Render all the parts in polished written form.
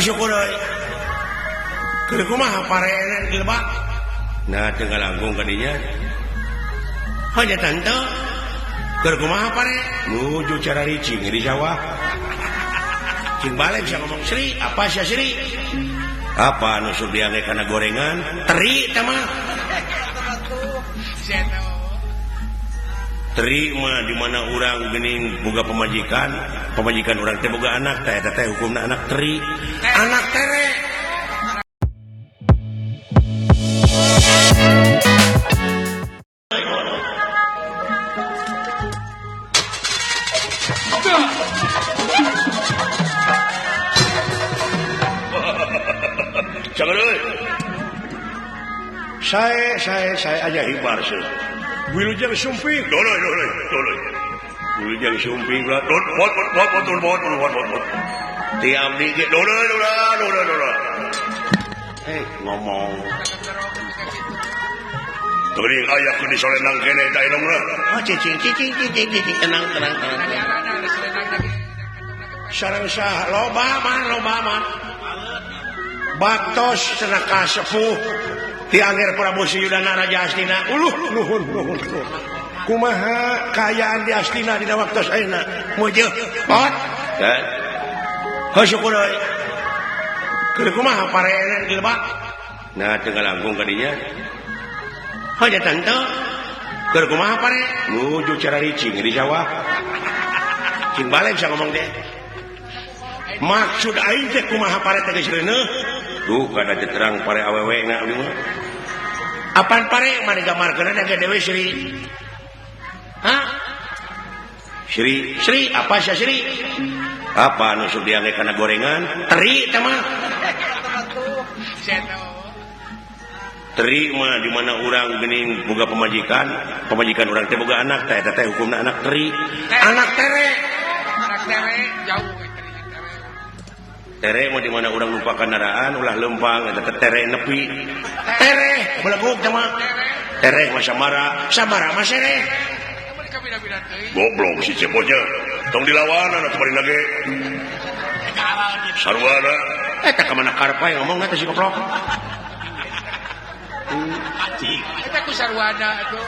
syukur kumaha parenan di lebak nah tinggal langkung kadinya hanya tante kumaha pare nuju cara ricing di sawah cing balik bisa ngomong Sri apa sih Sri apa nusuk diangge karena gorengan teri sama teri mah di mana orang gening boga pemajikan orang teh boga anak teh hukumna anak teri anak tere jangan saya aja hibar sih wilujeng sumping doloy wilujeng sumping bot tiap dikit doloy ngomong teuing aya ku disolenang kene da ilungna cicing tenang sareng saha loba man baktos cenah kasepuh ti Angger Prabu Siyudana Raja Astina nuhun kumaha kaayaan di Astina dina waktos ayeuna mujeuh pot syukur kumaha parenan di lebak nah tinggal langkung kadinya hanya tante kumaha pare nuju cara ricing di sawah cing balik bisa ngomong deh maksud aing teh kumaha pare teh geus reuneuh duh kada terang pare awewe na abdi mah apaan pare mah digambarkeun ada dewe Sri Sri apa sih Sri apa nusuk diangge kana gorengan teri teh mah teri mah di mana urang geuning boga pemajikan urang teh boga anak teh hukumna anak teri anak tere jauh tere mah di mana urang lupa kendaraan ulah lempang eta tere nepi tere beleguk teh mah tere mah sabara mah sereh goblok si cepotnya tong dilawanan atuh bari lage sarwana eta ka mana karpa ngomong eta si goblok eta ku sarwana atuh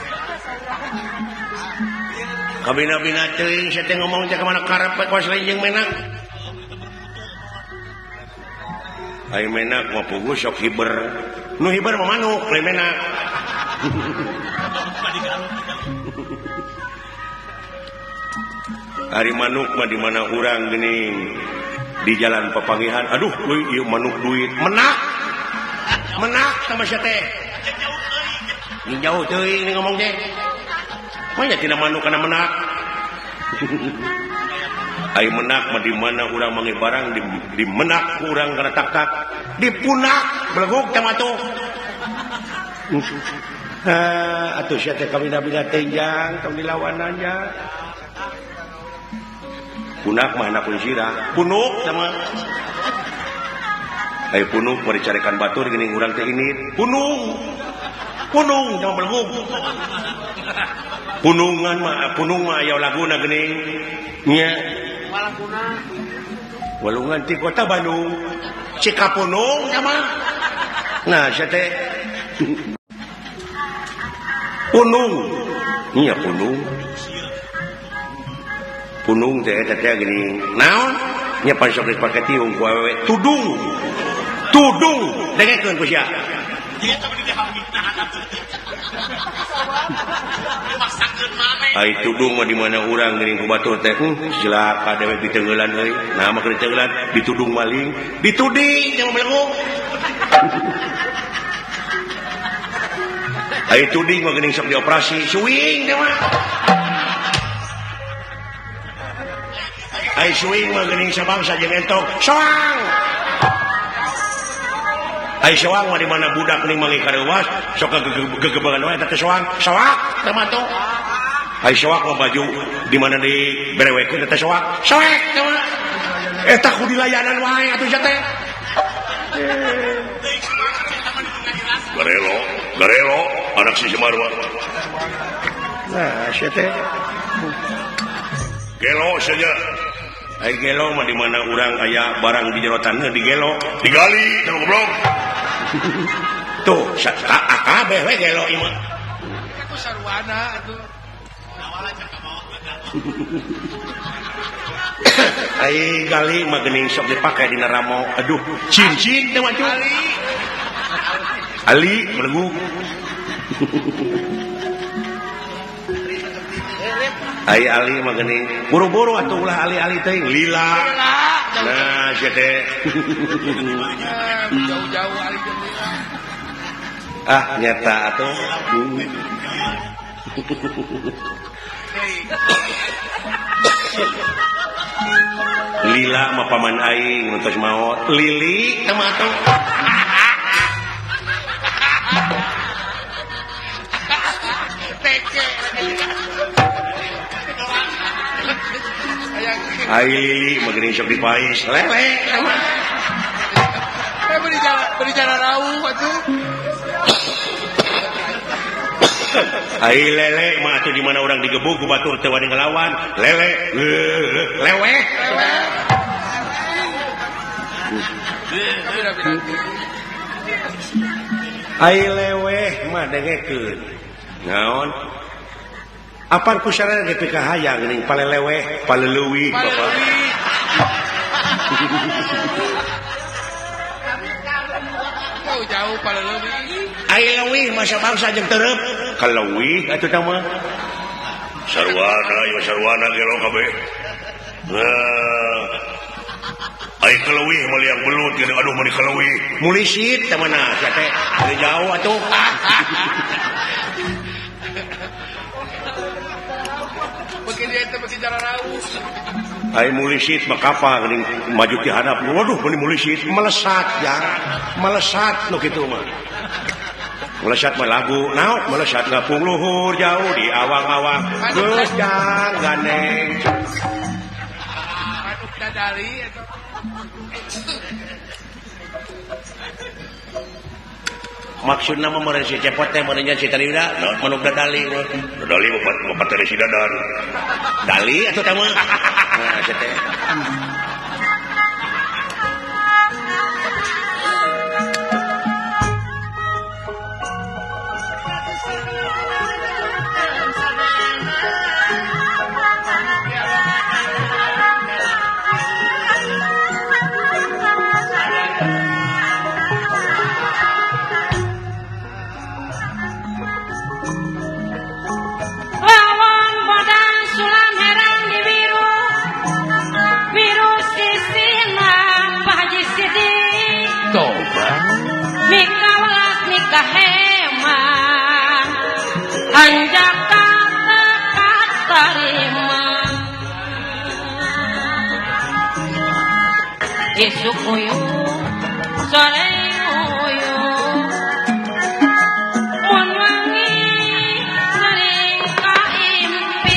kabina-bina teuing saya teh ngomong teh ka mana karpa kuas lain jeung menak ai menak mah puguh sok hiber nu hiber mah manuk lain menak hari manuk mah di mana urang geuning di jalan pepangihan aduh euy ieu manuk duit menak sama sia teh jauh teuing ngomong teh mah nya tina manuk kana menak ai menak mah di mana urang mangi barang di menak urang kana taktak di punak beleguk teh mah tuh atuh sia teh kabina-bina tenjang tong dilawanannya punak mah anak sirah punuk sama ai punuk mah dicarekan batur geuning urang teh ini punung sama beleguk punung mah aya laguna geuning nya walungan ti kota Bandung Cikapunung sama nah sia teh punung nya punung teh eta teh geuning naon nya pan sok dipake tiung ku awewe tudung dengekeun ku sia ai tudung mah di mana urang geuning ku batur teh cilaka dewe diteungeulan euy nah mah keur diteungeulan ditudung maling dituding jeung belenguk ai tuding mah geuning sok dioperasi suing teh mah ai suing mah geuning sabangsa jeung entok soang ai soang mah di mana budak ning mangi kareuwas sok gegebangan wae eta teh soang teh mah tuh ai soak mah baju di mana di berewekeun eta soak teh mah eta ku dilayanan wae atuh sia teh garelo anak si Semarwa nah sia teh gelo saja gelo mah di mana urang aya barang di jero taneuh digelok digali goblok tuh kabeh we gelo ieu mah itu sarwana atuh ai gali mah geuning sok dipake dina ramo aduh cincin teh mah Ali belegu ai Ali mah geuning buru-buru atuh ulah ali-ali teh lila nah sia teh jauh-jauh ali jeung lila nyata atuh lila mah paman aing ngantos maot lili teh mah atuh ai lili mah geuning sok dipais lele beri jalan rauh atuh ai lele mah atuh di mana urang digebug ku batur teu wani ngelawan lele leweh ai leweh mah dengekeun naon apan ku sareng ge ka hayang geuning paleleweh paleleuwih bapak jauh paleleuwih ai leuwih masa bangsa jeung teureub kaleuwih atuh tah mah sarwana gelo kabeh ai kaleuwih mah liang belut geuning aduh mani kaleuwih mulisit teh mana sia teh jauh atuh bagi jalan rauh ai mulisit makapa geuning maju ti hadap waduh mani mulisit melesat ya melesat nu kitu mah melesat mah lagu naon melesat ngapung luhur jauh di awang-awang geus jang gandeng manuk dadali eta maksudna mah meureun si cepot teh meureun si tarida manuk dadali bapak teh si dadan dali atuh teh mah nah sia teh Esok uyu, sore uyu, mun wangi sering kaimpi.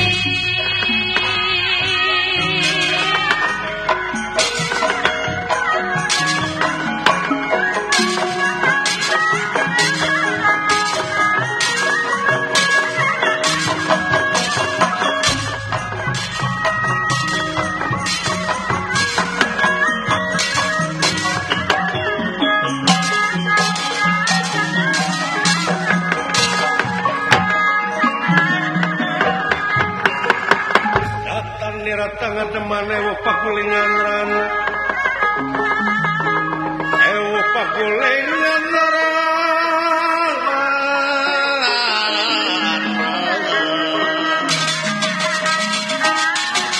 Temane wopak gulingan ran wopak gulingan ran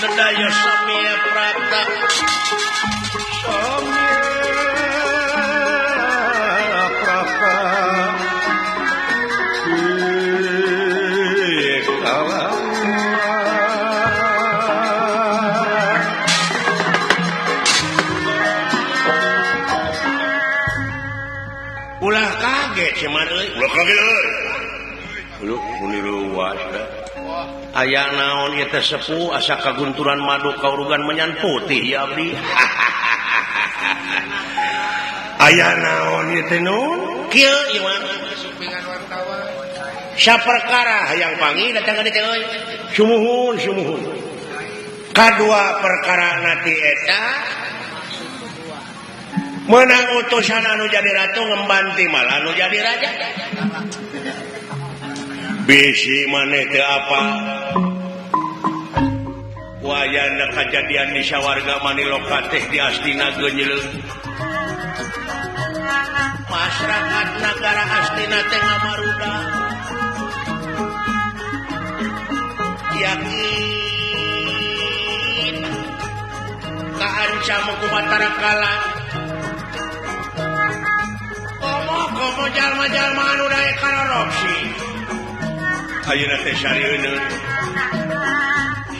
nedaya samia prata ulah kaget cuman ulah kaget lu muni luas dah aya naon ieu teh sepuh asa kagunturan madu kaurugan menyan putih ya abdi aya naon ieu teh naon kieu ieu mah supingan wartawan saperkara hayang pangi datang ka dieu sumuhun kedua perkara nanti eta menang utusan anu jadi ratu ngembanti malah anu jadi raja bisi maneh teu apa wayana kejadian di sawarga Maniloka teh di Astina geunyeuleuh masyarakat negara Astina teh ngamaruda yakin kaancam ku Batara Kala komo jalma-jalma anu daek korupsi ayeuna teh sarieun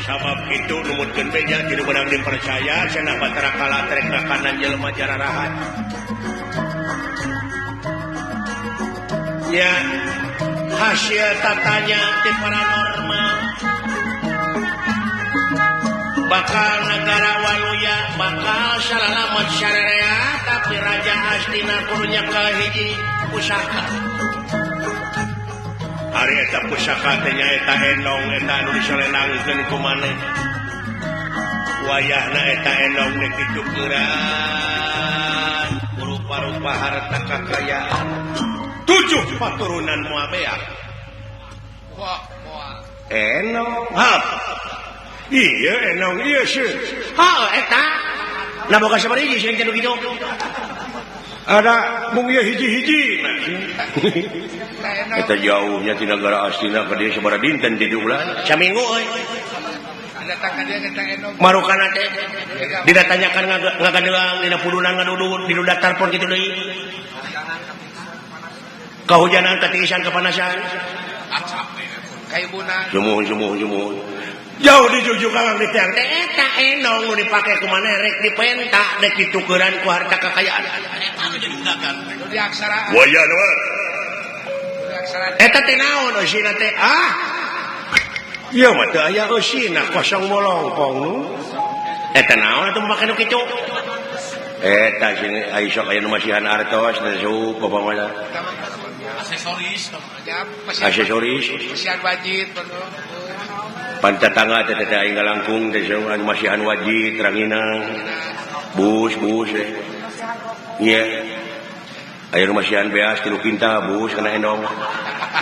sabab kitu numutkeun beja tilu beunang dipercaya cenah Batara Kala trek kanan jelema jararahat ya hasil tatanya ti paranormal bakal negara waluya bakal salalamat syararea tapi Raja Astina kudunya ka hiji pusaka ari eta pusaka teh nyaeta endong eta anu disalenangkeun ku maneh wayahna eta endong teh ditukeran rupa-rupa harta kekayaan 7 paturunan Moabea wah endong iya endong iya sih eta nah boga sabaraha hiji sing kitu ada mung ieu hiji-hiji eta jauhnya ti negara Astina ka dieu sabaraha dinten 7 bulan saminggu euy datang ka dieu eta endong marukana teh didatanyakan ngagadelang dina pudunan ngadudut di datar pon kitu deui kahujanan katiisan kepanasan kaibunan jumuh jauh dijujuk kang ditiang teh eta endong nu dipake ku maneh rek dipenta dek ditukeran ku harta kekayaan eta nu jadi dagang nu diaksaraan waya mah diaksaraan eta teh naon eusina teh ieu mah teu aya eusina kosong molongpong nu eta naon atuh make nu kitu eta sing sok aya nu masihan artos teh sup bapamana aksesoris masihan wajib pantatangga teh teh aing langkung teh anu masihan wajib ranginang bus iya aya nu masihan beas 3 kinta bus kana endong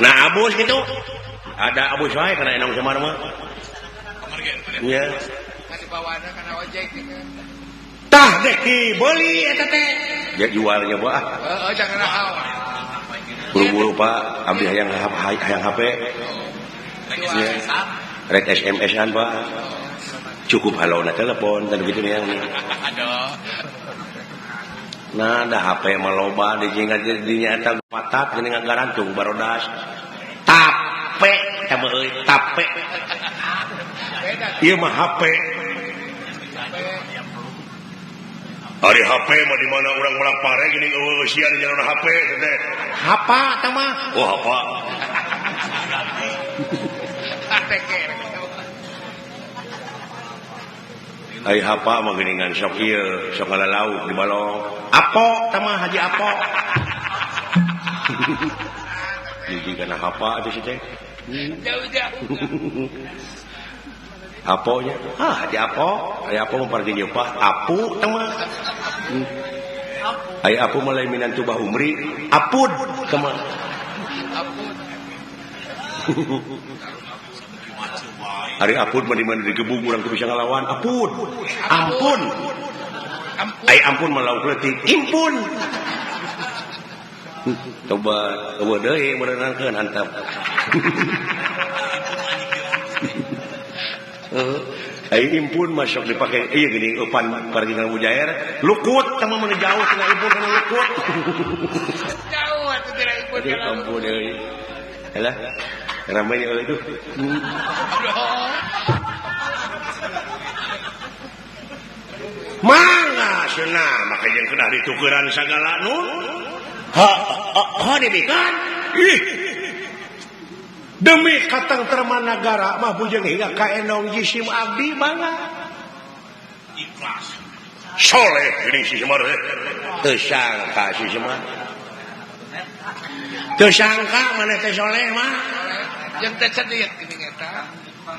nah bus gitu ada abus wae kana endong samana mah iya kan dibawana kana ojek tah dek dibeli eta teh ya jualnya bah jangan rahal buru-buru Pak abdi hayang HP iya rek SMS-an Pak cukup halona telepon dan begitu nih nah ada HP maloba dijingat dinya eta patat geuning ngarantung barodas tape eta euy tape ieu mah HP ari HP mah di mana urang meulak pare geuning eueuh sia di jalan HP teh hapa tah mah oh hapa ai hapa mah geuningan sok ieu sok ngalalau di balong apo tah mah haji apo jadi kana hapa atuh si teh jauh aponya haji apo ai apo mah pergi nyeupah apu tah mah ai apu mah lain minantu bah umri apud tah mah hari apun mana digebung urang teu bisa ngalawan apun ampun ai ampun malau leutik impun coba deui beunangkeun antap ai impun masuk dipake ieu geuning eupan pargingan mujair lukut tah mah jauh tina impun kana lukut jauh atuh tina impun kana ampun deui alah ramai itu mangga cenah maka yang kena ditukeran sagala nun demikian ih demi katang terman negara mah bujeng hingga ka endong jisim abdi bangga ikhlas soleh geuning si Semar teu sangka si Semar teu sangka maneh teh soleh mah yang teh cedeuk geuning eta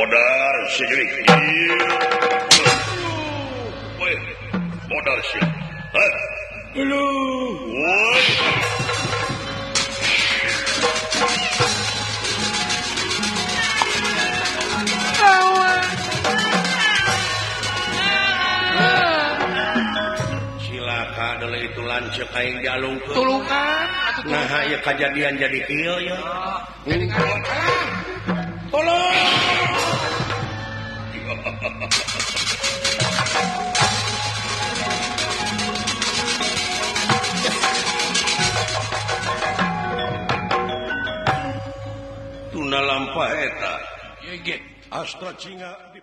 modar sejerik. Woi, modar sih. Hah? Halo. Woi. Silaka adalah itu lancet kain jalung ke. Tulungan atuh Nah, ya kejadian jadi kieu ya. jadi ngaruh kalah. Tolong. Tuna lampah eta. Ye ge. Astra Cinga di